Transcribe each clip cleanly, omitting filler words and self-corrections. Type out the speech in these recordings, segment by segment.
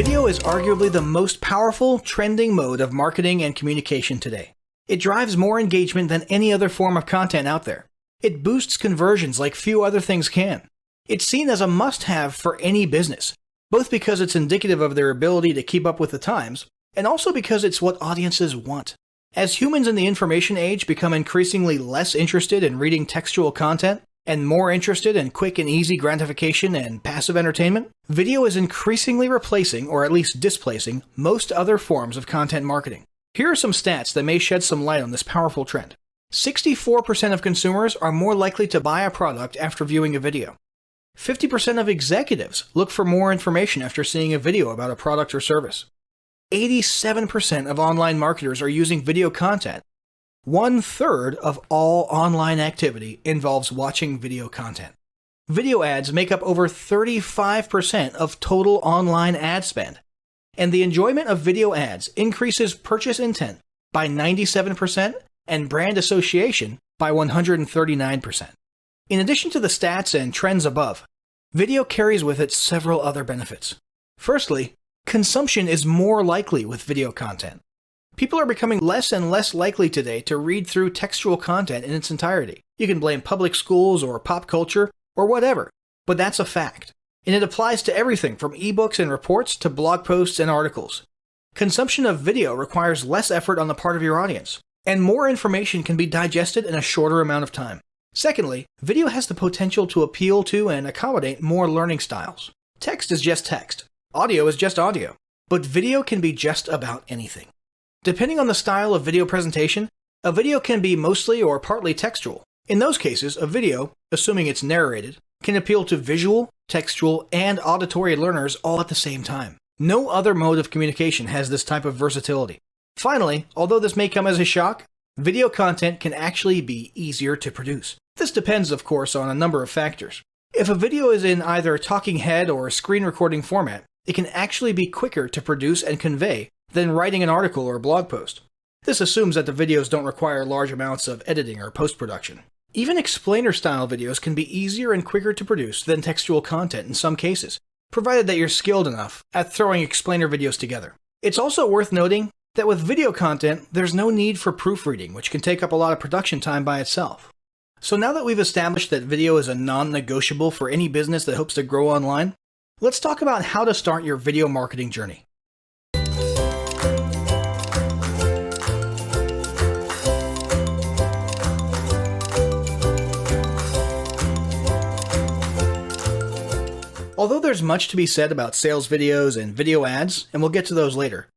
Video is arguably the most powerful, trending mode of marketing and communication today. It drives more engagement than any other form of content out there. It boosts conversions like few other things can. It's seen as a must-have for any business, both because it's indicative of their ability to keep up with the times, and also because it's what audiences want. As humans in the information age become increasingly less interested in reading textual content, and more interested in quick and easy gratification and passive entertainment, video is increasingly replacing, or at least displacing, most other forms of content marketing. Here are some stats that may shed some light on this powerful trend. 64% of consumers are more likely to buy a product after viewing a video. 50% of executives look for more information after seeing a video about a product or service. 87% of online marketers are using video content. 1/3 of all online activity involves watching video content. Video ads make up over 35% of total online ad spend. And the enjoyment of video ads increases purchase intent by 97% and brand association by 139%. In addition to the stats and trends above, video carries with it several other benefits. Firstly, consumption is more likely with video content. People are becoming less and less likely today to read through textual content in its entirety. You can blame public schools or pop culture or whatever, but that's a fact. And it applies to everything from ebooks and reports to blog posts and articles. Consumption of video requires less effort on the part of your audience, and more information can be digested in a shorter amount of time. Secondly, video has the potential to appeal to and accommodate more learning styles. Text is just text. Audio is just audio. But video can be just about anything. Depending on the style of video presentation, a video can be mostly or partly textual. In those cases, a video, assuming it's narrated, can appeal to visual, textual, and auditory learners all at the same time. No other mode of communication has this type of versatility. Finally, although this may come as a shock, video content can actually be easier to produce. This depends, of course, on a number of factors. If a video is in either talking head or screen recording format, it can actually be quicker to produce and convey than writing an article or blog post. This assumes that the videos don't require large amounts of editing or post-production. Even explainer-style videos can be easier and quicker to produce than textual content in some cases, provided that you're skilled enough at throwing explainer videos together. It's also worth noting that with video content, there's no need for proofreading, which can take up a lot of production time by itself. So now that we've established that video is a non-negotiable for any business that hopes to grow online, let's talk about how to start your video marketing journey. Although there's much to be said about sales videos and video ads, and we'll get to those later,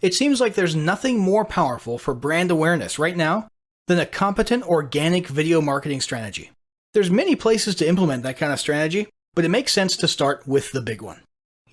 it seems like there's nothing more powerful for brand awareness right now than a competent organic video marketing strategy. There's many places to implement that kind of strategy, but it makes sense to start with the big one: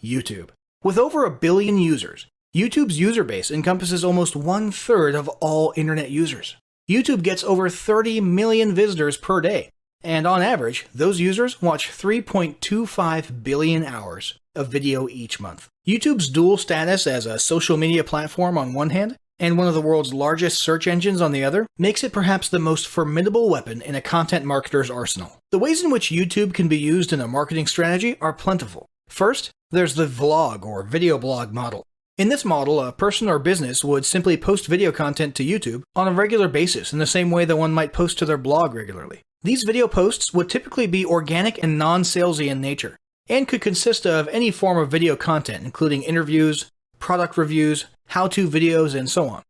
YouTube. With over 1 billion users, YouTube's user base encompasses almost 1/3 of all internet users. YouTube gets over 30 million visitors per day. And on average, those users watch 3.25 billion hours of video each month. YouTube's dual status as a social media platform on one hand, and one of the world's largest search engines on the other, makes it perhaps the most formidable weapon in a content marketer's arsenal. The ways in which YouTube can be used in a marketing strategy are plentiful. First, there's the vlog or video blog model. In this model, a person or business would simply post video content to YouTube on a regular basis in the same way that one might post to their blog regularly. These video posts would typically be organic and non-salesy in nature, and could consist of any form of video content, including interviews, product reviews, how-to videos, and so on.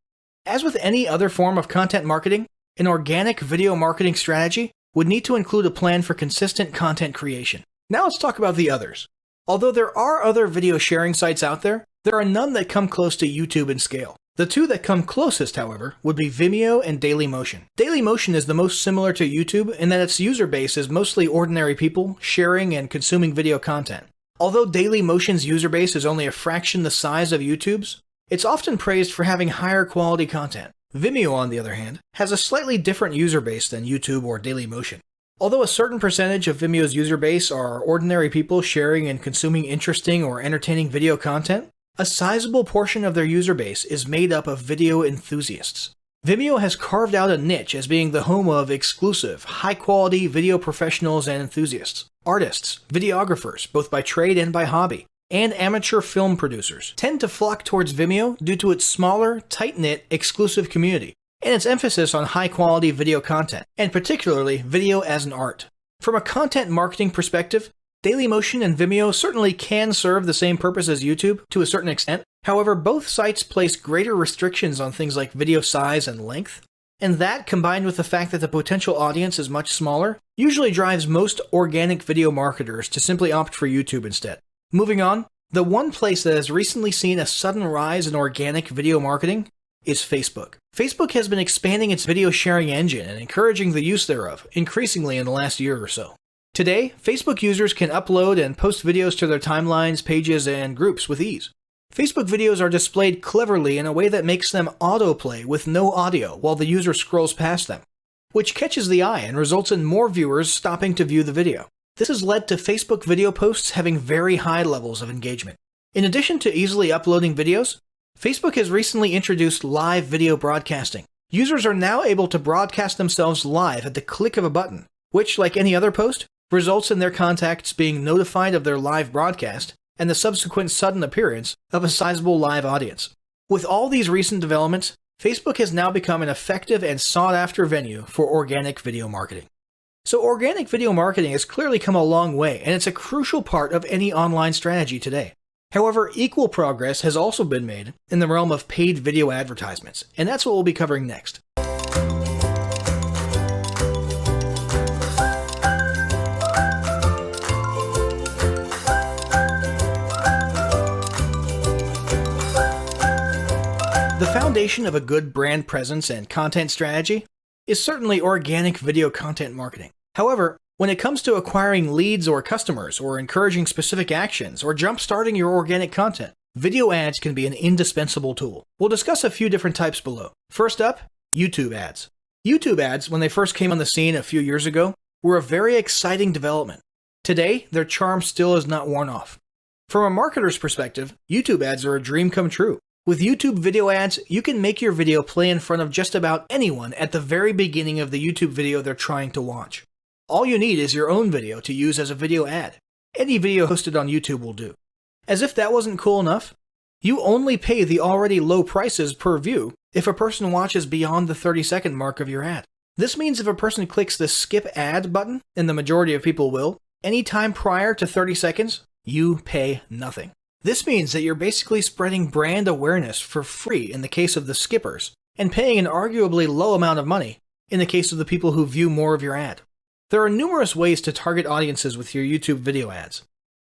As with any other form of content marketing, an organic video marketing strategy would need to include a plan for consistent content creation. Now let's talk about the others. Although there are other video sharing sites out there, there are none that come close to YouTube in scale. The two that come closest, however, would be Vimeo and Dailymotion. Dailymotion is the most similar to YouTube in that its user base is mostly ordinary people sharing and consuming video content. Although Dailymotion's user base is only a fraction the size of YouTube's, it's often praised for having higher quality content. Vimeo, on the other hand, has a slightly different user base than YouTube or Dailymotion. Although a certain percentage of Vimeo's user base are ordinary people sharing and consuming interesting or entertaining video content, a sizable portion of their user base is made up of video enthusiasts. Vimeo has carved out a niche as being the home of exclusive, high-quality video professionals and enthusiasts, artists, videographers, both by trade and by hobby, and amateur film producers tend to flock towards Vimeo due to its smaller, tight-knit, exclusive community, and its emphasis on high-quality video content, and particularly video as an art. From a content marketing perspective, Dailymotion and Vimeo certainly can serve the same purpose as YouTube to a certain extent. However, both sites place greater restrictions on things like video size and length, and that, combined with the fact that the potential audience is much smaller, usually drives most organic video marketers to simply opt for YouTube instead. Moving on, the one place that has recently seen a sudden rise in organic video marketing is Facebook. Facebook has been expanding its video sharing engine and encouraging the use thereof, increasingly in the last year or so. Today, Facebook users can upload and post videos to their timelines, pages, and groups with ease. Facebook videos are displayed cleverly in a way that makes them autoplay with no audio while the user scrolls past them, which catches the eye and results in more viewers stopping to view the video. This has led to Facebook video posts having very high levels of engagement. In addition to easily uploading videos, Facebook has recently introduced live video broadcasting. Users are now able to broadcast themselves live at the click of a button, which, like any other post, results in their contacts being notified of their live broadcast and the subsequent sudden appearance of a sizable live audience. With all these recent developments, Facebook has now become an effective and sought-after venue for organic video marketing. So organic video marketing has clearly come a long way, and it's a crucial part of any online strategy today. However, equal progress has also been made in the realm of paid video advertisements, and that's what we'll be covering next. The foundation of a good brand presence and content strategy is certainly organic video content marketing. However, when it comes to acquiring leads or customers, or encouraging specific actions, or jump-starting your organic content, video ads can be an indispensable tool. We'll discuss a few different types below. First up, YouTube ads. YouTube ads, when they first came on the scene a few years ago, were a very exciting development. Today, their charm still is not worn off. From a marketer's perspective, YouTube ads are a dream come true. With YouTube video ads, you can make your video play in front of just about anyone at the very beginning of the YouTube video they're trying to watch. All you need is your own video to use as a video ad. Any video hosted on YouTube will do. As if that wasn't cool enough, you only pay the already low prices per view if a person watches beyond the 30-second mark of your ad. This means if a person clicks the skip ad button, and the majority of people will, any time prior to 30 seconds, you pay nothing. This means that you're basically spreading brand awareness for free in the case of the skippers, and paying an arguably low amount of money in the case of the people who view more of your ad. There are numerous ways to target audiences with your YouTube video ads.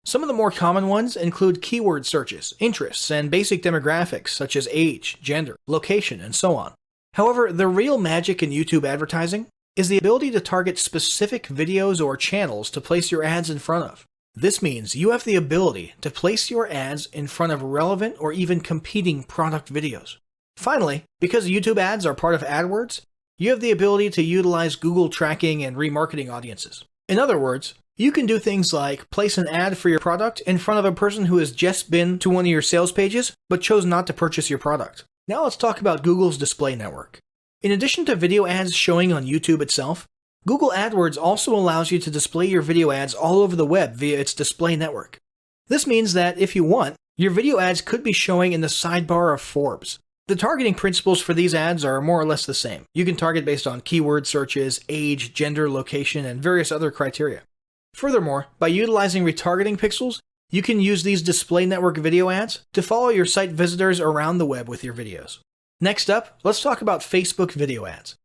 Some of the more common ones include keyword searches, interests, and basic demographics such as age, gender, location, and so on. However, the real magic in YouTube advertising is the ability to target specific videos or channels to place your ads in front of. This means you have the ability to place your ads in front of relevant or even competing product videos. Finally, because YouTube ads are part of AdWords, you have the ability to utilize Google tracking and remarketing audiences. In other words, you can do things like place an ad for your product in front of a person who has just been to one of your sales pages but chose not to purchase your product. Now let's talk about Google's display network. In addition to video ads showing on YouTube itself, Google AdWords also allows you to display your video ads all over the web via its display network. This means that, if you want, your video ads could be showing in the sidebar of Forbes. The targeting principles for these ads are more or less the same. You can target based on keyword searches, age, gender, location, and various other criteria. Furthermore, by utilizing retargeting pixels, you can use these display network video ads to follow your site visitors around the web with your videos. Next up, let's talk about Facebook video ads.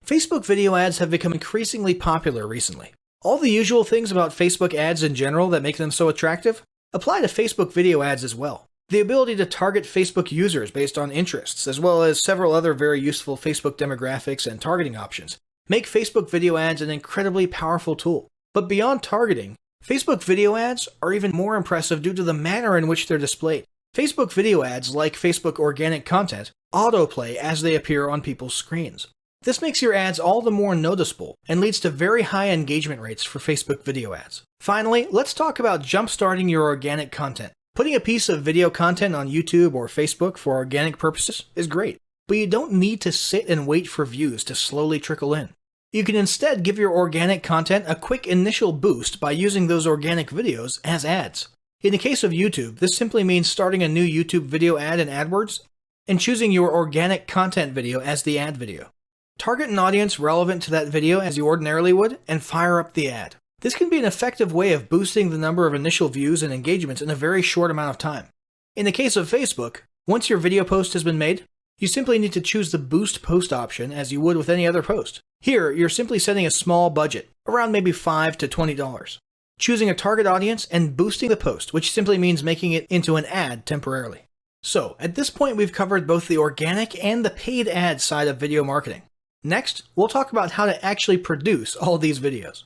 Facebook video ads have become increasingly popular recently. All the usual things about Facebook ads in general that make them so attractive apply to Facebook video ads as well. The ability to target Facebook users based on interests, as well as several other very useful Facebook demographics and targeting options, make Facebook video ads an incredibly powerful tool. But beyond targeting, Facebook video ads are even more impressive due to the manner in which they're displayed. Facebook video ads, like Facebook organic content, autoplay as they appear on people's screens. This makes your ads all the more noticeable and leads to very high engagement rates for Facebook video ads. Finally, let's talk about jump-starting your organic content. Putting a piece of video content on YouTube or Facebook for organic purposes is great, but you don't need to sit and wait for views to slowly trickle in. You can instead give your organic content a quick initial boost by using those organic videos as ads. In the case of YouTube, this simply means starting a new YouTube video ad in AdWords and choosing your organic content video as the ad video. Target an audience relevant to that video as you ordinarily would, and fire up the ad. This can be an effective way of boosting the number of initial views and engagements in a very short amount of time. In the case of Facebook, once your video post has been made, you simply need to choose the Boost Post option as you would with any other post. Here, you're simply setting a small budget, around maybe $5 to $20, choosing a target audience and boosting the post, which simply means making it into an ad temporarily. So, at this point we've covered both the organic and the paid ad side of video marketing. Next, we'll talk about how to actually produce all these videos.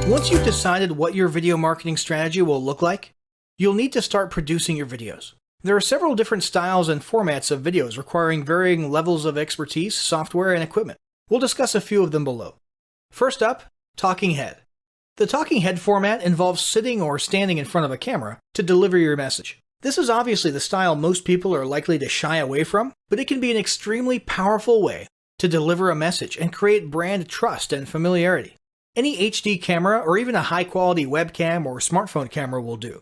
Once you've decided what your video marketing strategy will look like, you'll need to start producing your videos. There are several different styles and formats of videos requiring varying levels of expertise, software, and equipment. We'll discuss a few of them below. First up, talking head. The talking head format involves sitting or standing in front of a camera to deliver your message. This is obviously the style most people are likely to shy away from, but it can be an extremely powerful way to deliver a message and create brand trust and familiarity. Any HD camera or even a high-quality webcam or smartphone camera will do.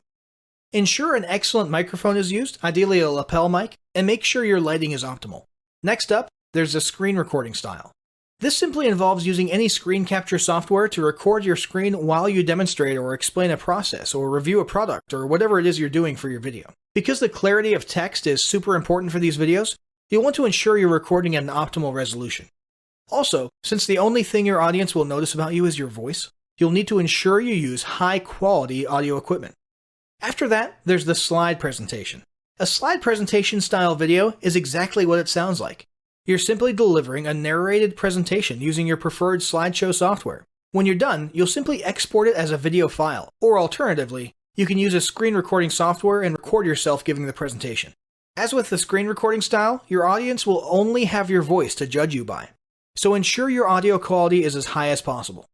Ensure an excellent microphone is used, ideally a lapel mic, and make sure your lighting is optimal. Next up, there's the screen recording style. This simply involves using any screen capture software to record your screen while you demonstrate or explain a process or review a product or whatever it is you're doing for your video. Because the clarity of text is super important for these videos, you'll want to ensure you're recording at an optimal resolution. Also, since the only thing your audience will notice about you is your voice, you'll need to ensure you use high-quality audio equipment. After that, there's the slide presentation. A slide presentation style video is exactly what it sounds like. You're simply delivering a narrated presentation using your preferred slideshow software. When you're done, you'll simply export it as a video file, or alternatively, you can use a screen recording software and record yourself giving the presentation. As with the screen recording style, your audience will only have your voice to judge you by. So ensure your audio quality is as high as possible.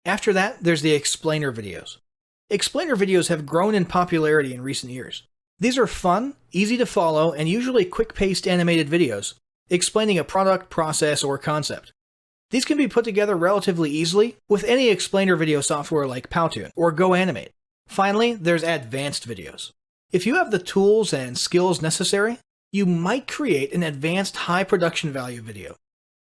After that, there's the explainer videos. Explainer videos have grown in popularity in recent years. These are fun, easy to follow, and usually quick-paced animated videos explaining a product, process, or concept. These can be put together relatively easily with any explainer video software like Powtoon or GoAnimate. Finally, there's advanced videos. If you have the tools and skills necessary, you might create an advanced high production value video.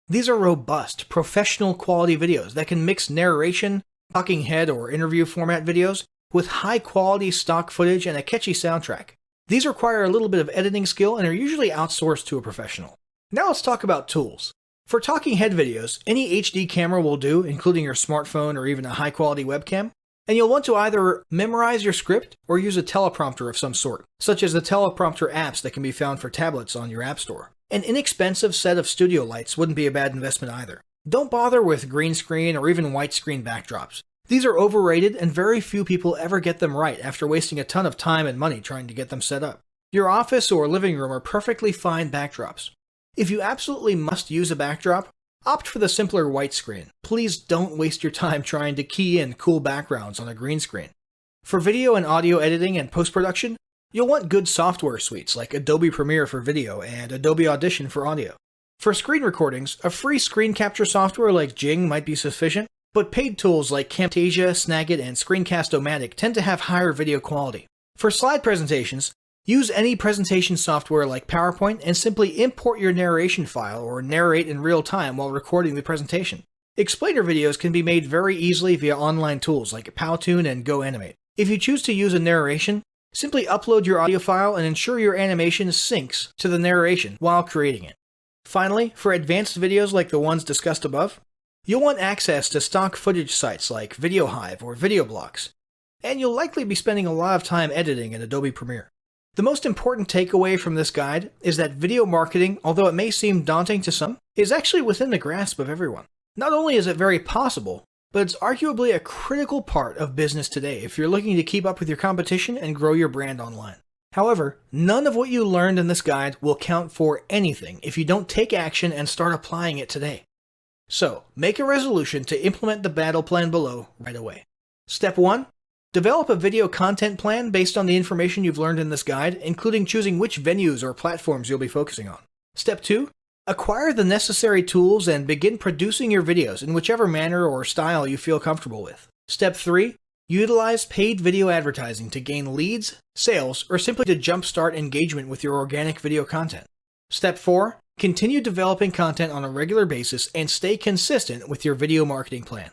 These are robust, professional quality videos that can mix narration, talking head or interview format videos with high quality stock footage and a catchy soundtrack. These require a little bit of editing skill and are usually outsourced to a professional. Now let's talk about tools. For talking head videos, any HD camera will do, including your smartphone or even a high quality webcam, and you'll want to either memorize your script or use a teleprompter of some sort, such as the teleprompter apps that can be found for tablets on your app store. An inexpensive set of studio lights wouldn't be a bad investment either. Don't bother with green screen or even white screen backdrops. These are overrated and very few people ever get them right after wasting a ton of time and money trying to get them set up. Your office or living room are perfectly fine backdrops. If you absolutely must use a backdrop, opt for the simpler white screen. Please don't waste your time trying to key in cool backgrounds on a green screen. For video and audio editing and post-production, you'll want good software suites like Adobe Premiere for video and Adobe Audition for audio. For screen recordings, a free screen capture software like Jing might be sufficient, but paid tools like Camtasia, Snagit, and Screencast-O-Matic tend to have higher video quality. For slide presentations, use any presentation software like PowerPoint and simply import your narration file or narrate in real time while recording the presentation. Explainer videos can be made very easily via online tools like Powtoon and GoAnimate. If you choose to use a narration, simply upload your audio file and ensure your animation syncs to the narration while creating it. Finally, for advanced videos like the ones discussed above, you'll want access to stock footage sites like VideoHive or VideoBlocks, and you'll likely be spending a lot of time editing in Adobe Premiere. The most important takeaway from this guide is that video marketing, although it may seem daunting to some, is actually within the grasp of everyone. Not only is it very possible, but it's arguably a critical part of business today if you're looking to keep up with your competition and grow your brand online. However, none of what you learned in this guide will count for anything if you don't take action and start applying it today. So, make a resolution to implement the battle plan below right away. Step 1. Develop a video content plan based on the information you've learned in this guide, including choosing which venues or platforms you'll be focusing on. Step 2. Acquire the necessary tools and begin producing your videos in whichever manner or style you feel comfortable with. Step 3. Utilize paid video advertising to gain leads, sales, or simply to jumpstart engagement with your organic video content. Step 4. Continue developing content on a regular basis and stay consistent with your video marketing plan.